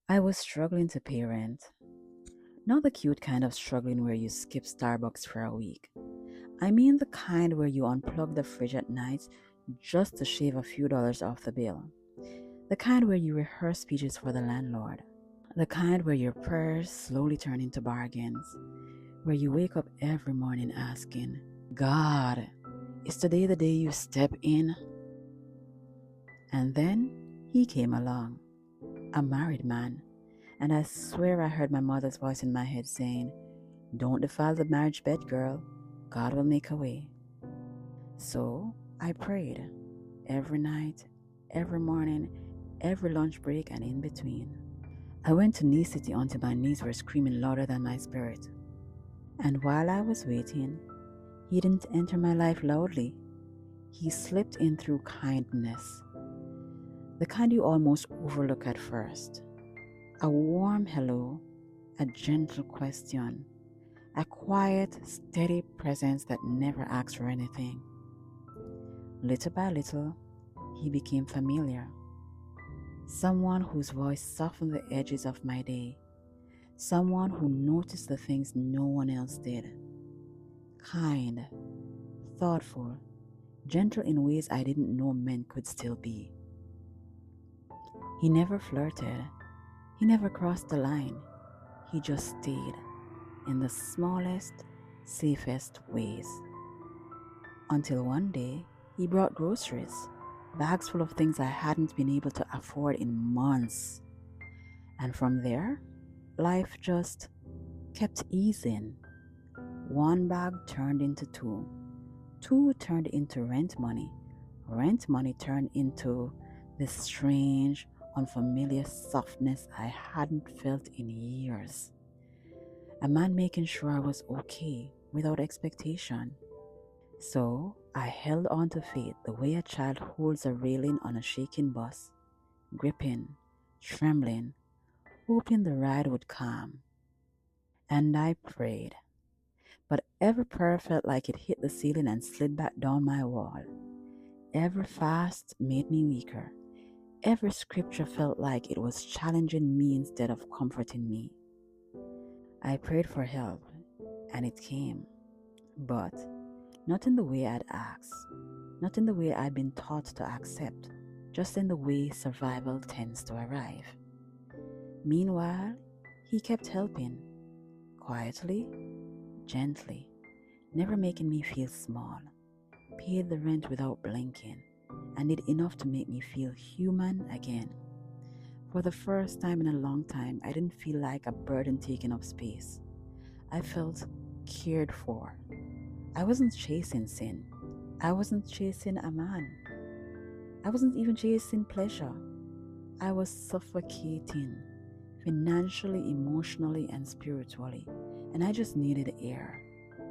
I was struggling to pay rent. Not the cute kind of struggling where you skip Starbucks for a week. I mean the kind where you unplug the fridge at night just to shave a few dollars off the bill. The kind where you rehearse speeches for the landlord. The kind where your prayers slowly turn into bargains. Where you wake up every morning asking, God, is today the day you step in? And then he came along, a married man, and I swear I heard my mother's voice in my head saying, Don't defile the marriage bed, girl. God will make a way. So I prayed every night, every morning, every lunch break, and in between. I went to knee city until my knees were screaming louder than my spirit. And while I was waiting, he didn't enter my life loudly. He slipped in through kindness, the kind you almost overlook at first. A warm hello, a gentle question, a quiet, steady presence that never asks for anything. Little by little, he became familiar. Someone whose voice softened the edges of my day. Someone who noticed the things no one else did. Kind, thoughtful, gentle in ways I didn't know men could still be. He never flirted. He never crossed the line. He just stayed in the smallest, safest ways. Until one day, he brought groceries, bags full of things I hadn't been able to afford in months. And from there, life just kept easing. One bag turned into two. Two turned into rent money. Rent money turned into this strange, unfamiliar softness I hadn't felt in years. A man making sure I was okay without expectation. So I held on to faith the way a child holds a railing on a shaking bus, gripping, trembling, hoping the ride would come. And I prayed. But every prayer felt like it hit the ceiling and slid back down my wall. Every fast made me weaker. Every scripture felt like it was challenging me instead of comforting me. I prayed for help, and it came, but not in the way I'd asked, not in the way I'd been taught to accept, just in the way survival tends to arrive. Meanwhile, he kept helping, quietly, gently, never making me feel small, paid the rent without blinking, and did enough to make me feel human again. For the first time in a long time, I didn't feel like a burden taking up space. I felt cared for. I wasn't chasing sin. I wasn't chasing a man. I wasn't even chasing pleasure. I was suffocating financially, emotionally, and spiritually. And I just needed air,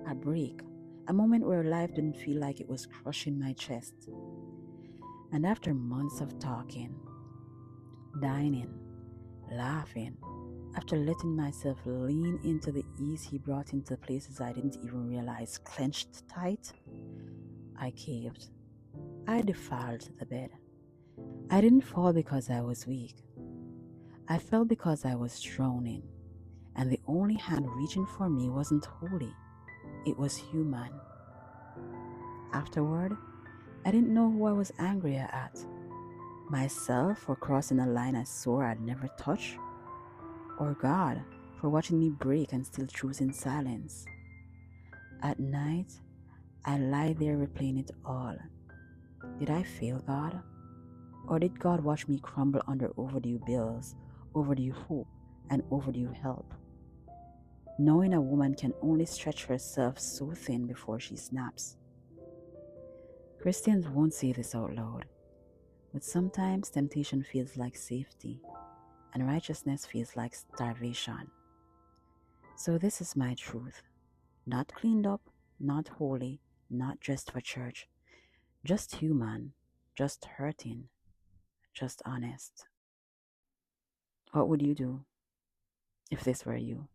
a break, a moment where life didn't feel like it was crushing my chest. And after months of talking, dining, laughing, after letting myself lean into the ease he brought into places I didn't even realize clenched tight, I caved. I defiled the bed. I didn't fall because I was weak. I fell because I was drowning, and the only hand reaching for me wasn't holy, it was human. Afterward, I didn't know who I was angrier at, myself for crossing a line I swore I'd never touch, or God for watching me break and still choosing silence. At night, I lie there replaying it all. Did I fail God? Or did God watch me crumble under overdue bills, overdue hope, and overdue help? Knowing a woman can only stretch herself so thin before she snaps. Christians won't say this out loud, but sometimes temptation feels like safety, and righteousness feels like starvation. So this is my truth. Not cleaned up, not holy, not dressed for church. Just human, just hurting, just honest. What would you do if this were you?